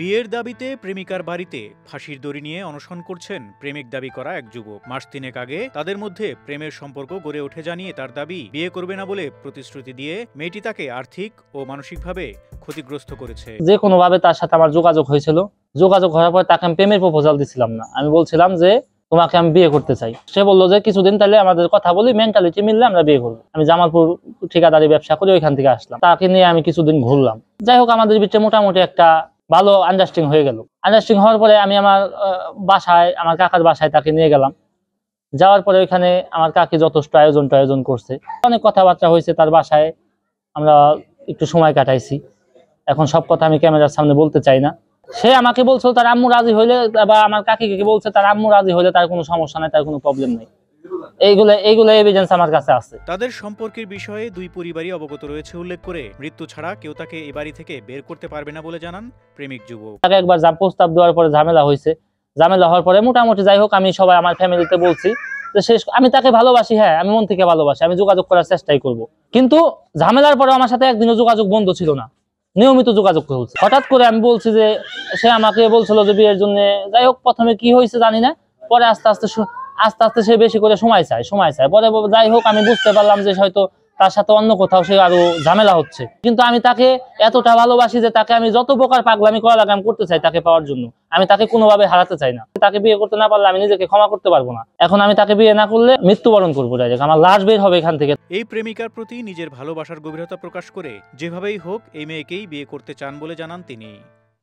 বিয়ের দাবিতে প্রেমিকার বাড়িতে ফাঁসির দড়ি নিয়ে অনশন করছেন প্রেমিক দাবি করা এক যুবক। মাস তিনেক আগে তাদের মধ্যে প্রেমের সম্পর্ক গড়ে ওঠে জানিয়ে তার দাবি, বিয়ে করবে না বলে প্রতিশ্রুতি দিয়ে মেয়েটি তাকে আর্থিক ও মানসিকভাবে ক্ষতিগ্রস্ত করেছে। যে কোনোভাবে তার সাথে আমার যোগাযোগ হয়েছিল, যোগাযোগ হওয়ার পর তাকে আমি প্রেমের প্রপোজাল দিছিলাম না। আমি বলছিলাম যে তোমাকে আমি বিয়ে করতে চাই। সে বললো যে কিছুদিন তাহলে আমাদের কথা বলি, মেন্টালিটি মিললে আমরা বিয়ে করবো। আমি জামালপুর ঠিকাদারি ব্যবসা করি, ওইখান থেকে আসলাম। তাকে নিয়ে আমি কিছুদিন ঘুরলাম। যাই হোক, আমাদের ভিতরে মোটামুটি একটা ভালো আন্ডারস্ট্যান্ডিং হয়ে গেল। আন্ডারস্ট্যান্ডিং হওয়ার পরে আমি আমার বাসায়, আমার কাকার বাসায় তাকে নিয়ে গেলাম। যাওয়ার পরে ওইখানে আমার কাকি যথেষ্ট আয়োজন করছে, অনেক কথাবার্তা হয়েছে তার বাসায়, আমরা একটু সময় কাটাইছি। এখন সব কথা আমি ক্যামেরার সামনে বলতে চাই না। সে আমাকে বলছিল তার আম্মু রাজি হইলে, বা আমার কাকিকে বলছে তার আম্মু রাজি হইলে তার কোনো সমস্যা নাই, তার কোনো প্রবলেম নেই। এইগুলো এভিডেন্স আমার কাছে আছে। তাদের সম্পর্কের বিষয়ে দুই পরিবারই অবগত রয়েছে উল্লেখ করে মৃত্যু ছাড়া কেউ তাকে এই বাড়ি থেকে বের করতে পারবে না বলে জানান প্রেমিক যুবক। তাকে একবার প্রস্তাব দেওয়ার পরে ঝামেলা হয়েছে। ঝামেলা হওয়ার পরে মোটামুটি যাই হোক, আমি সবাই আমার ফ্যামিলিতে বলছি যে আমি তাকে ভালোবাসি, হ্যাঁ আমি মন থেকে ভালোবাসি, আমি যোগাযোগ করার চেষ্টাই করব। কিন্তু ঝামেলার পরে আমার সাথে একদিনও যোগাযোগ বন্ধ ছিল না, নিয়মিত যোগাযোগ করছে। হঠাৎ করে আমি বলছি যে সে আমাকে বলছিল যে বিয়ের জন্য। যাই হোক, প্রথমে কি হয়েছে জানি না, পরে আস্তে আস্তে সে বেশি করে সময় চায়। পরে যাই হোক, আমি বুঝতে পারলাম যে হয়তো তার সাথে অন্য কোথাও সে আরো ঝামেলা হচ্ছে। কিন্তু আমি তাকে এতটা ভালোবাসি যে তাকে আমি যত প্রকার পাগলামি করা লাগে আমি করতে চাই তাকে পাওয়ার জন্য। আমি তাকে কোনোভাবে হারাতে চাই না। তাকে বিয়ে করতে না পারলে আমি নিজেকে ক্ষমা করতে পারবো না। এখন আমি তাকে বিয়ে না করলে মৃত্যুবরণ করবো, ডাইরেক্ট আমার লাশ বের হবে এখান থেকে। এই প্রেমিকার প্রতি নিজের ভালোবাসার গভীরতা প্রকাশ করে যেভাবেই হোক এই মেয়েকেই বিয়ে করতে চান বলে জানান তিনি।